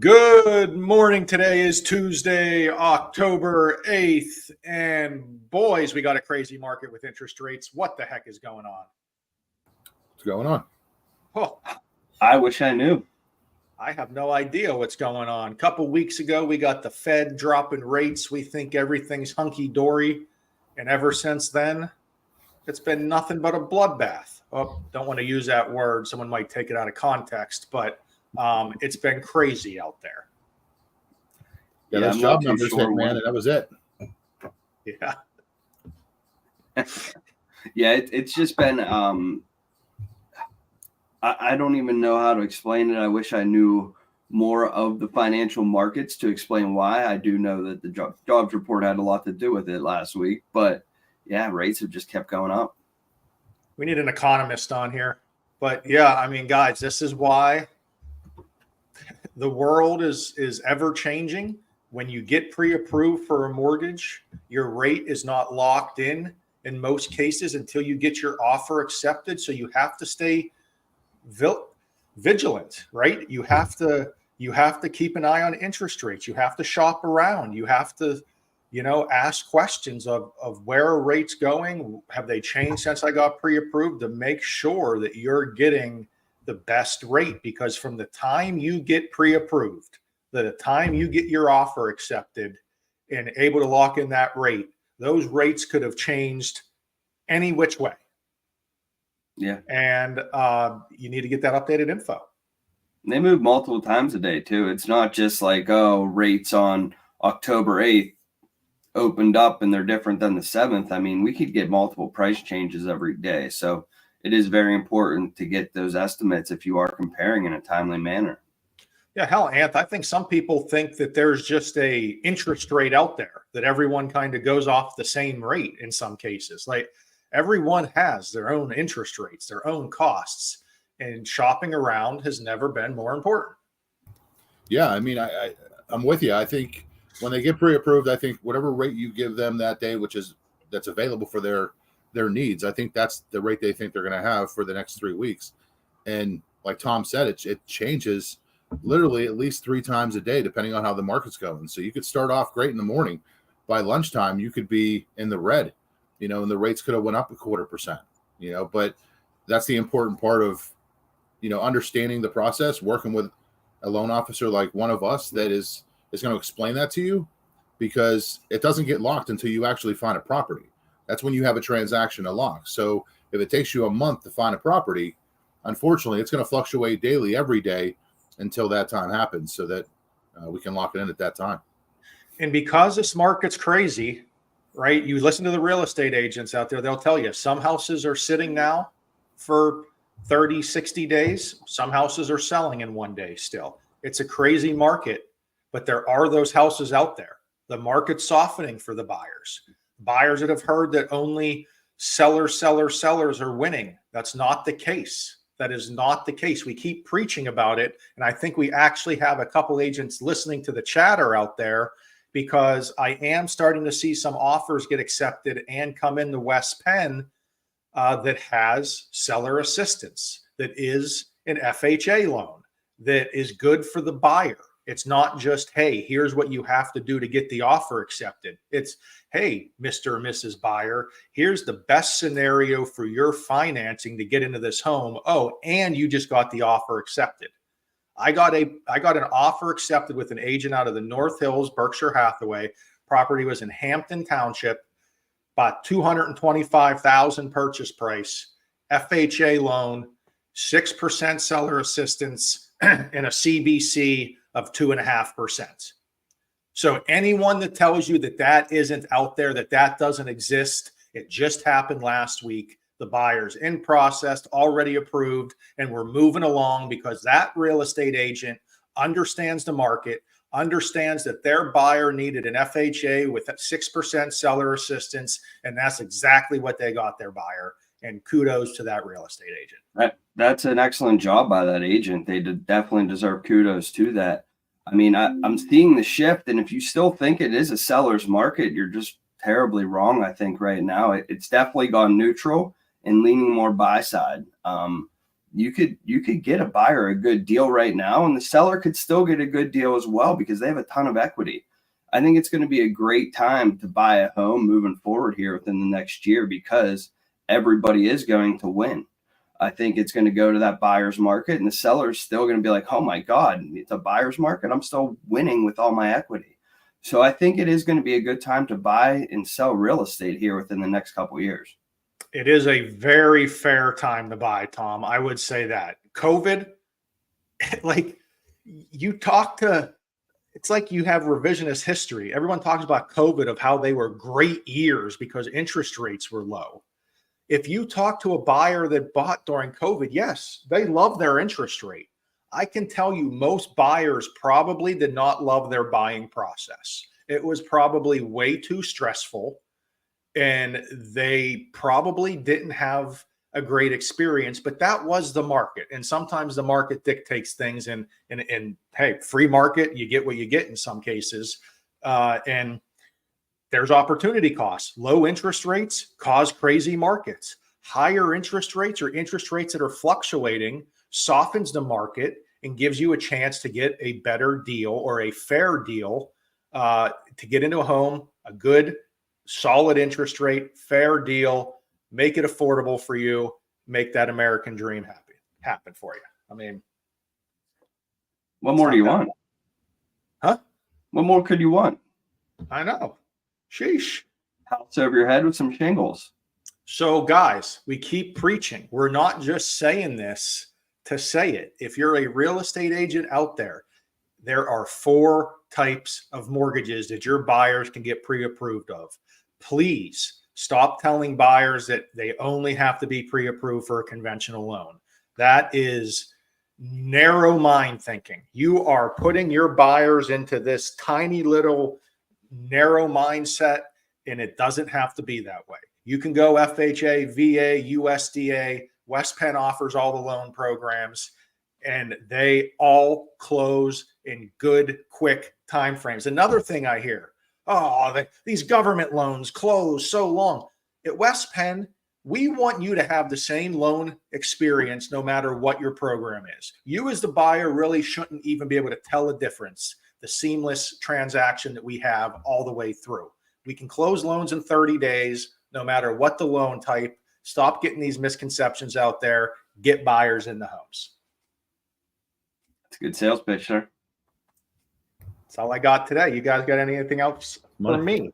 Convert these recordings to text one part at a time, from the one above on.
Good morning. Today is Tuesday, October 8th. And boys, we got a crazy market with interest rates. What the heck is going on? What's going on? Oh, I wish I knew. I have no idea what's going on. A couple weeks ago, we got the Fed dropping rates. We think everything's hunky-dory. And ever since then, it's been nothing but a bloodbath. Oh, don't want to use that word. Someone might take it out of context, but it's been crazy out there. Yeah, those job numbers hit, man, and that was it. Yeah. Yeah, it's just been I don't even know how to explain it. I wish I knew more of the financial markets to explain why. I do know that the jobs report had a lot to do with it last week, but yeah, rates have just kept going up. We need an economist on here. But yeah, I mean, guys, this is why the world is ever changing. When you get pre-approved for a mortgage, your rate is not locked in most cases until you get your offer accepted. So you have to stay vigilant, right? You have to keep an eye on interest rates. You have to shop around. You have to, ask questions of where are rates going? Have they changed since I got pre-approved, to make sure that you're getting the best rate? Because from the time you get pre-approved, the time you get your offer accepted and able to lock in that rate, those rates could have changed any which way. Yeah. And you need to get that updated info. They move multiple times a day too. It's not just like, oh, rates on October 8th opened up and they're different than the 7th. I mean, we could get multiple price changes every day. So it is very important to get those estimates if you are comparing in a timely manner. Yeah, hell, Anth, I think some people think that there's just a interest rate out there, that everyone kind of goes off the same rate in some cases. Like, everyone has their own interest rates, their own costs, and shopping around has never been more important. Yeah, I mean, I'm with you. I think when they get pre-approved, I think whatever rate you give them that day, that's available for their needs, I think that's the rate they think they're going to have for the next 3 weeks. And like Tom said, it changes literally at least 3 times a day, depending on how the market's going. So you could start off great in the morning. By lunchtime, you could be in the red, and the rates could have went up 0.25%, but that's the important part of, understanding the process, working with a loan officer like one of us that is going to explain that to you, because it doesn't get locked until you actually find a property. That's when you have a transaction to lock. So if it takes you a month to find a property, unfortunately, it's going to fluctuate daily every day until that time happens, so that we can lock it in at that time. And because this market's crazy, right? You listen to the real estate agents out there, they'll tell you some houses are sitting now for 30, 60 days. Some houses are selling in 1 day still. It's a crazy market, but there are those houses out there. The market's softening for the buyers. Buyers that have heard that only sellers are winning. That's not the case. That is not the case. We keep preaching about it. And I think we actually have a couple agents listening to the chatter out there, because I am starting to see some offers get accepted and come in the West Penn that has seller assistance, that is an FHA loan, that is good for the buyer. It's not just, hey, here's what you have to do to get the offer accepted. It's, hey, Mr. or Mrs. Buyer, here's the best scenario for your financing to get into this home. Oh, and you just got the offer accepted. I got an offer accepted with an agent out of the North Hills, Berkshire Hathaway. Property was in Hampton Township, about $225,000 purchase price, FHA loan, 6% seller assistance, and a CBC of 2.5%. So anyone that tells you that isn't out there, that doesn't exist, it just happened last week. The buyer's in process, already approved, and we're moving along because that real estate agent understands the market, understands that their buyer needed an FHA with 6% seller assistance, and that's exactly what they got their buyer. And kudos to that real estate agent. That's an excellent job by that agent. They definitely deserve kudos to that. I mean, I'm seeing the shift, and if you still think it is a seller's market, you're just terribly wrong. I think right now it's definitely gone neutral and leaning more buy side. you could get a buyer a good deal right now, and the seller could still get a good deal as well because they have a ton of equity. I think it's going to be a great time to buy a home moving forward here within the next year because everybody is going to win. I think it's going to go to that buyer's market, and the seller's still going to be like, oh my God, it's a buyer's market. I'm still winning with all my equity. So I think it is going to be a good time to buy and sell real estate here within the next couple of years. It is a very fair time to buy, Tom. I would say that. COVID, like you talk to, it's like you have revisionist history. Everyone talks about COVID of how they were great years because interest rates were low. If you talk to a buyer that bought during COVID, yes, they love their interest rate. I can tell you most buyers probably did not love their buying process. It was probably way too stressful. And they probably didn't have a great experience, but that was the market. And sometimes the market dictates things. And hey, free market, you get what you get in some cases. And there's opportunity costs. Low interest rates cause crazy markets. Higher interest rates or interest rates that are fluctuating softens the market and gives you a chance to get a better deal or a fair deal to get into a home, a good solid interest rate, fair deal, make it affordable for you, make that American dream happen for you. I mean, what more do you want? Huh? What more could you want? I know. Sheesh. House over your head with some shingles. So guys, we keep preaching. We're not just saying this to say it. If you're a real estate agent out there, there are 4 types of mortgages that your buyers can get pre-approved of. Please stop telling buyers that they only have to be pre-approved for a conventional loan. That is narrow mind thinking. You are putting your buyers into this tiny little narrow mindset, and it doesn't have to be that way. You can go FHA, VA, USDA. West Penn offers all the loan programs, and they all close in good, quick time frames. Another thing I hear, these government loans close so long. At West Penn, we want you to have the same loan experience no matter what your program is. You as the buyer really shouldn't even be able to tell the difference, the seamless transaction that we have all the way through. We can close loans in 30 days, no matter what the loan type. Stop getting these misconceptions out there. Get buyers in the homes. That's a good sales pitch, sir. That's all I got today. You guys got anything else for me?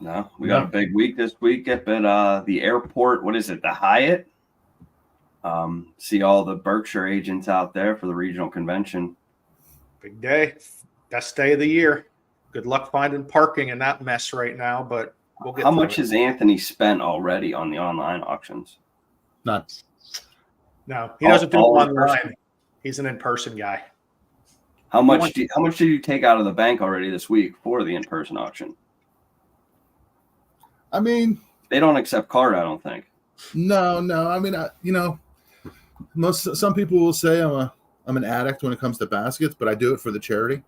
No, we got a big week this week up at the airport. What is it? The Hyatt. See all the Berkshire agents out there for the regional convention. Big day. Best day of the year. Good luck finding parking in that mess right now, but we'll get. How much has Anthony spent already on the online auctions? None. No, he doesn't do online. He's an in-person guy. How much did you take out of the bank already this week for the in-person auction? I mean, they don't accept card, I don't think. No. I mean, some people will say I'm an addict when it comes to baskets, but I do it for the charity.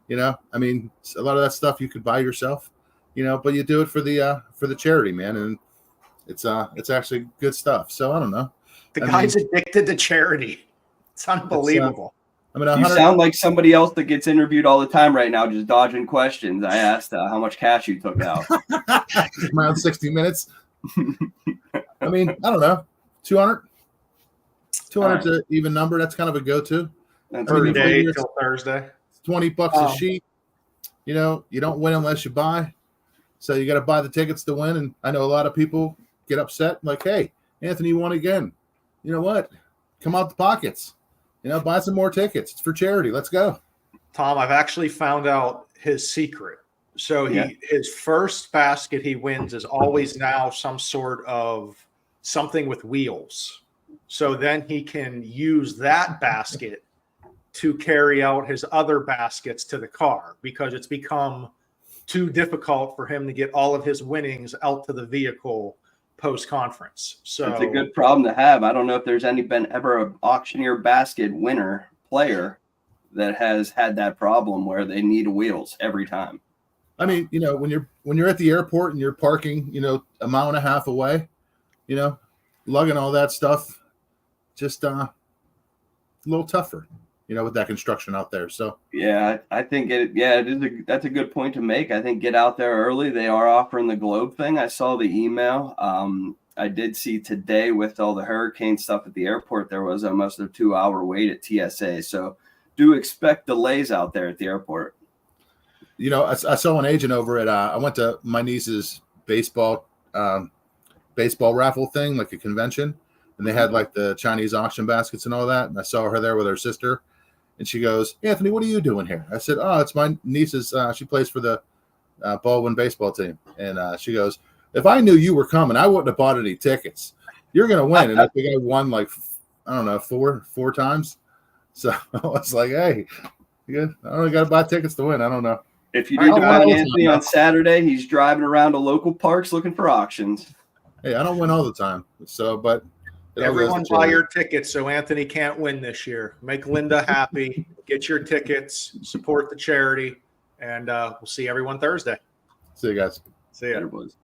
I mean, a lot of that stuff you could buy yourself, but you do it for the charity, man, and it's actually good stuff. So I don't know. The guy's addicted to charity. It's unbelievable. You sound like somebody else that gets interviewed all the time right now, just dodging questions. I asked how much cash you took out. Around 60 minutes. I mean, I don't know. 200. 200's an even number. That's kind of a go-to. Per day till Thursday. $20 a sheet. You don't win unless you buy. So you got to buy the tickets to win. And I know a lot of people get upset. Like, hey, Anthony, you won again. You know what? Come out the pockets. Buy some more tickets. It's for charity. Let's go. Tom, I've actually found out his secret. So his first basket he wins is always now some sort of something with wheels. So then he can use that basket to carry out his other baskets to the car because it's become too difficult for him to get all of his winnings out to the vehicle post-conference. So it's a good problem to have. I don't know if there's been ever an auctioneer basket winner player that has had that problem where they need wheels every time. I mean, when you're at the airport and you're parking, a mile and a half away, lugging all that stuff, just a little tougher, with that construction out there. So Yeah, I think that's a good point to make. I think get out there early. They are offering the globe thing. I saw the email. I did see today with all the hurricane stuff at the airport, there was almost a 2-hour wait at TSA. So do expect delays out there at the airport. I saw an agent over at I went to my niece's baseball raffle thing, like a convention, and they had like the Chinese auction baskets and all that. And I saw her there with her sister, and she goes, "Anthony, what are you doing here?" I said, "Oh, it's my niece's. She plays for the Baldwin baseball team." And she goes, "If I knew you were coming, I wouldn't have bought any tickets. You're gonna win." And I think I won like, I don't know, four times. So I was like, "Hey, good. I only got to buy tickets to win. I don't know." If you need to find Anthony on Saturday, he's driving around to local parks looking for auctions. Hey, I don't win all the time. So, but everyone buy your tickets so Anthony can't win this year. Make Linda happy. Get your tickets. Support the charity. And we'll see everyone Thursday. See you guys. See ya. Later, boys.